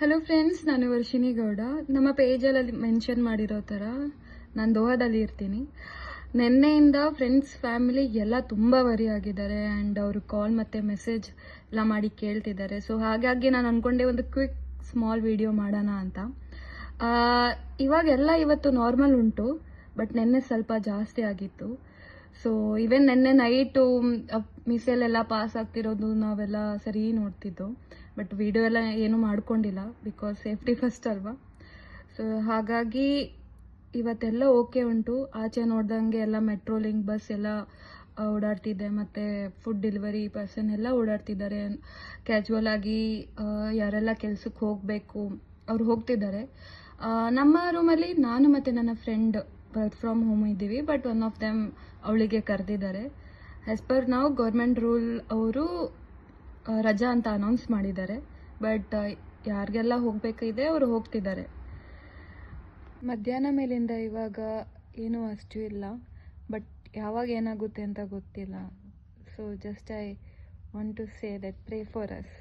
Hello friends, ನಾನು ವರ್ಷಿಣಿ ಗೌಡ. ನಮ್ಮ ಪೇಜಲ್ಲಿ mention ಮಾಡಿರೋ ಥರ ನಾನು ದೋಹಾದಲ್ಲಿ ಇರ್ತೀನಿ. ನಿನ್ನೆಯಿಂದ ಫ್ರೆಂಡ್ಸ್ ಫ್ಯಾಮಿಲಿ ಎಲ್ಲ ತುಂಬ ವರಿ ಆಗಿದ್ದಾರೆ ಆ್ಯಂಡ್ ಅವರು ಕಾಲ್ ಮತ್ತು ಮೆಸೇಜ್ ಎಲ್ಲ ಮಾಡಿ ಕೇಳ್ತಿದ್ದಾರೆ. ಸೊ ಹಾಗಾಗಿ ನಾನು ಅಂದ್ಕೊಂಡೆ ಒಂದು ಕ್ವಿಕ್ ಸ್ಮಾಲ್ ವಿಡಿಯೋ ಮಾಡೋಣ ಅಂತ. ಇವಾಗೆಲ್ಲ ಇವತ್ತು ನಾರ್ಮಲ್ ಉಂಟು, ಬಟ್ ನಿನ್ನೆ ಸ್ವಲ್ಪ ಜಾಸ್ತಿ ಆಗಿತ್ತು. ಸೊ ಈವನ್ ನಿನ್ನೆ ನೈಟು ಮಿಸೈಲೆಲ್ಲ ಪಾಸ್ ಆಗ್ತಿರೋದು ನಾವೆಲ್ಲ ಸರಿ ನೋಡ್ತಿದ್ದೋ, ಬಟ್ ವಿಡಿಯೋ ಎಲ್ಲ ಏನೂ ಮಾಡ್ಕೊಂಡಿಲ್ಲ, ಬಿಕಾಸ್ ಸೇಫ್ಟಿ ಫಸ್ಟ್ ಅಲ್ವಾ. ಸೊ ಹಾಗಾಗಿ ಇವತ್ತೆಲ್ಲ ಓಕೆ ಉಂಟು. ಆಚೆ ನೋಡ್ದಂಗೆ ಎಲ್ಲ ಮೆಟ್ರೋ ಲಿಂಕ್ ಬಸ್ ಎಲ್ಲ ಓಡಾಡ್ತಿದೆ, ಮತ್ತು ಫುಡ್ ಡೆಲಿವರಿ ಪರ್ಸನ್ ಎಲ್ಲ ಓಡಾಡ್ತಿದ್ದಾರೆ. ಕ್ಯಾಜುವಲ್ ಆಗಿ ಯಾರೆಲ್ಲ ಕೆಲ್ಸಕ್ಕೆ ಹೋಗಬೇಕು ಅವ್ರು ಹೋಗ್ತಿದ್ದಾರೆ. ನಮ್ಮ ರೂಮಲ್ಲಿ ನಾನು ಮತ್ತು ನನ್ನ ಫ್ರೆಂಡ್ ವರ್ಕ್ ಫ್ರಮ್ ಹೋಮ್ ಇದ್ದೀವಿ, ಬಟ್ ಒನ್ ಆಫ್ ದೆಮ್ ಅವಳಿಗೆ ಕರೆದಿದ್ದಾರೆ. ಆ್ಯಸ್ ಪರ್ ನಾವು ಗೌರ್ಮೆಂಟ್ ರೂಲ್ ಅವರು ರಜಾ ಅಂತ ಅನೌನ್ಸ್ ಮಾಡಿದ್ದಾರೆ, ಬಟ್ ಯಾರಿಗೆಲ್ಲ ಹೋಗಬೇಕಿದೆ ಅವರು ಹೋಗ್ತಿದ್ದಾರೆ. ಮಧ್ಯಾಹ್ನ ಮೇಲಿಂದ ಇವಾಗ ಏನೂ ಅಷ್ಟು ಇಲ್ಲ, ಬಟ್ ಯಾವಾಗ ಏನಾಗುತ್ತೆ ಅಂತ ಗೊತ್ತಿಲ್ಲ. So just I want to say that pray for us.